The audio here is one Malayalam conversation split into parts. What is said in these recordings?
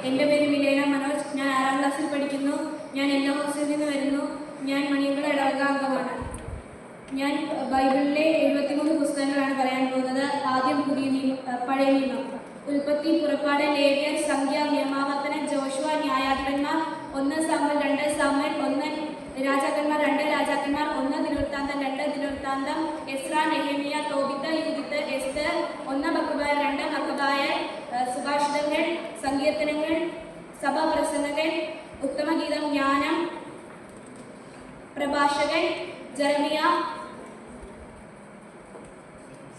എൻ്റെ പേര് മിലേന മനോജ്. ഞാൻ 6ാം ക്ലാസ്സിൽ പഠിക്കുന്നു. ഞാൻ എല്ലാ ഹോസ്റ്റലിൽ നിന്ന് വരുന്നു. ഞാൻ മണിയങ്കട ഇടവക അംഗമാണ്. ഞാൻ ബൈബിളിലെ 73 പുസ്തകങ്ങളാണ് പറയാൻ പോകുന്നത്. ആദ്യം പഴയ നിയമം, ഉൽപ്പത്തി, പുറപ്പാട്, ലേവ്യർ, സംഖ്യ, നിയമാവർത്തനം, ജോഷുവ, ന്യായാധിപന്മാർ, 1 സാമുവേൽ, 2 സാമുവേൽ, 1 രാജാക്കന്മാർ, 2 രാജാക്കന്മാർ, 1 ദിനവൃത്താന്തം, 2 ദിനവൃത്താന്തം, എസ്ര, നെഹെമിയ, തോബിത്ത്, യൂദിത്ത്, എസ്തർ, 1 മക്കബായർ, 2 മക്കബായർ, സുഭാഷിതങ്ങൾ, സങ്കീർത്തനങ്ങൾ, സഭാപ്രസംഗകൻ, ഉത്തമഗീതം, ജ്ഞാനം, പ്രഭാഷകൻ, ജെറമിയ,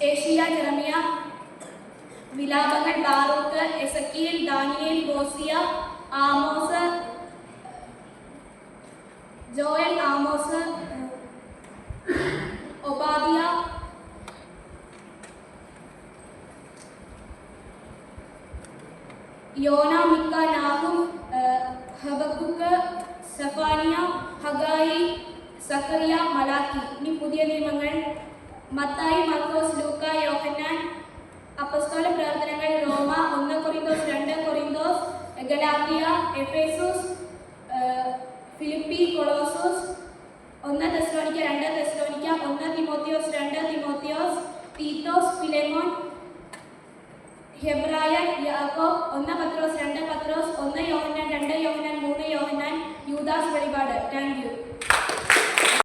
ഏഷ്യ, ജെറമിയ, വിലാപങ്ങൾ, ബാറൂക്ക്, എസക്കിയേൽ, ദാനിയേൽ, ഹോസിയ, ആമോസ്, ജോയൽ, ആമോസ്, ഒബാദിയ, യോന, മിക്ക, നാഹും, ഹബക്കുക്ക്, സഫാനിയ, ഹഗായി, സക്കറിയ, മലാക്കി. ഇനി പുതിയ നിയമങ്ങൾ: മത്തായി, മർക്കോസ്, ലൂക്ക, യോഹന്നാൻ. അപ്പസ്തോല പ്രവർത്തനങ്ങൾ: റോമ, 1 കൊറിന്തോസ്, 2 കൊറിന്തോസ്, ഗലാത്യ, എഫേസോസ്, ഫിലിപ്പി, കൊളോസോസ്, 1 തെസ്സലോനിക്ക, 2 തെസ്സലോനിക്ക, 1 തിമോത്തിയോസ്, 2 തിമോത്തിയോസ്, തീത്തോസ്, ഫിലെമോൻ, ഹെബ്രായർ, യാക്കോബ്, 1 പത്രോസ്, 2 പത്രോസ്, 1 യോഹന്നാൻ, 2 യോഹന്നാൻ, 3 യോഹന്നാൻ, യൂദാസ് വെളിപാട്. Thank you.